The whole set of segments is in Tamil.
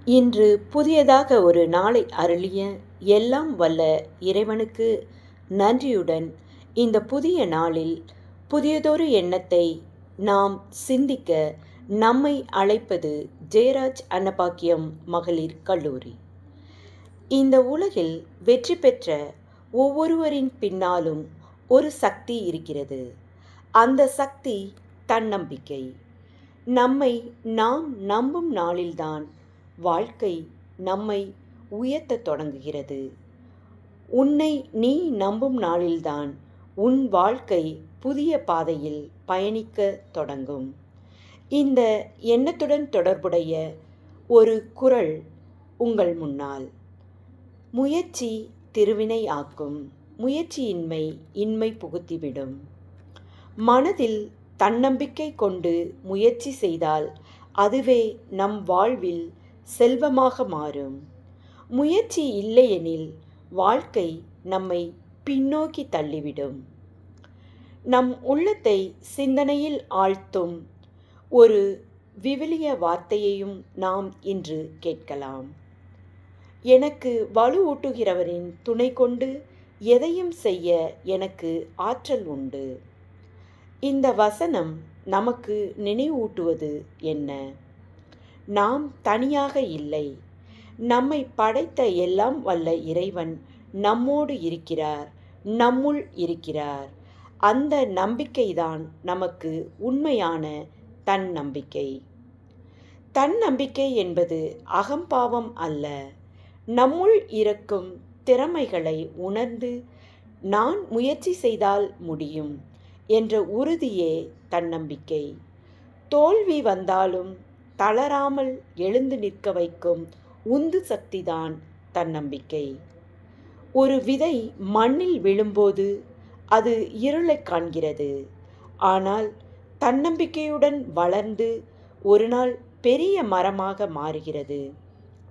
இன்று புதியதாக ஒரு நாளை அருளிய எல்லாம் வல்ல இறைவனுக்கு நன்றியுடன் இந்த புதிய நாளில் புதியதொரு எண்ணத்தை நாம் சிந்திக்க நம்மை அழைப்பது ஜெயராஜ் அன்னபாக்கியம் மகளிர் கல்லூரி. இந்த உலகில் வெற்றி பெற்ற ஒவ்வொருவரின் பின்னாலும் ஒரு சக்தி இருக்கிறது. அந்த சக்தி தன்னம்பிக்கை. நம்மை நாம் நம்பும் நாளில்தான் வாழ்க்கை நம்மை உயர்த்தத் தொடங்குகிறது. உன்னை நீ நம்பும் நாளில்தான் உன் வாழ்க்கை புதிய பாதையில் பயணிக்கத் தொடங்கும். இந்த எண்ணத்துடன் தொடர்புடைய ஒரு குறள் உங்கள் முன்னால். முயற்சி திருவினை ஆக்கும், முயற்சியின்மை இன்மை புகுத்திவிடும். மனதில் தன்னம்பிக்கை கொண்டு முயற்சி செய்தால் அதுவே நம் வாழ்வில் செல்வமாக மாறும். முயற்சி இல்லையெனில் வாழ்க்கை நம்மை பின்னோக்கி தள்ளிவிடும். நம் உள்ளத்தை சிந்தனையில் ஆழ்த்தும் ஒரு விவிலிய வார்த்தையையும் நாம் இன்று கேட்கலாம். எனக்கு வலுவூட்டுகிறவரின் துணை கொண்டு எதையும் செய்ய எனக்கு ஆற்றல் உண்டு. இந்த வசனம் நமக்கு நினைவூட்டுவது என்ன? நாம் தனியாக இல்லை. நம்மை படைத்த எல்லாம் வல்ல இறைவன் நம்மோடு இருக்கிறார், நம்முள் இருக்கிறார். அந்த நம்பிக்கைதான் நமக்கு உண்மையான தன்னம்பிக்கை. தன்னம்பிக்கை என்பது அகம்பாவம் அல்ல. நம்முள் இருக்கும் திறமைகளை உணர்ந்து நான் முயற்சி செய்தால் முடியும் என்ற உறுதியே தன்னம்பிக்கை. தோல்வி வந்தாலும் தளராமல் எழுந்து நிற்க வைக்கும் உந்து சக்திதான் தன்னம்பிக்கை. ஒரு விதை மண்ணில் விழும்போது அது இருளை காண்கிறது. ஆனால் தன்னம்பிக்கையுடன் வளர்ந்து ஒரு நாள் பெரிய மரமாக மாறுகிறது.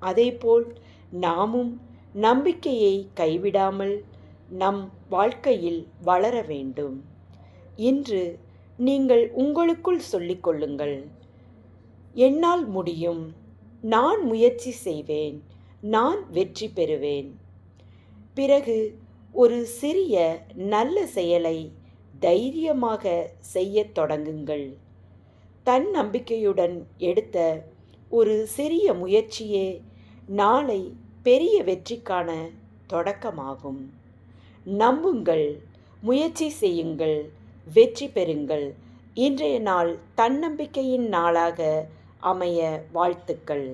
அதேபோல் நாமும் நம்பிக்கையை கைவிடாமல் நம் வாழ்க்கையில் வளர வேண்டும். இன்று நீங்கள் உங்களுக்குள் சொல்லிக்கொள்ளுங்கள், என்னால் முடியும், நான் முயற்சி செய்வேன், நான் வெற்றி பெறுவேன். பிறகு ஒரு சிறிய நல்ல செயலை தைரியமாக செய்யத் தொடங்குங்கள். தன்னம்பிக்கையுடன் எடுத்த ஒரு சிறிய முயற்சியே நாளை பெரிய வெற்றிக்கான தொடக்கமாகும். நம்புங்கள், முயற்சி செய்யுங்கள், வெற்றி பெறுங்கள். இன்றைய நாள் தன்னம்பிக்கையின் நாளாக அமைய வாழ்த்துக்கள்.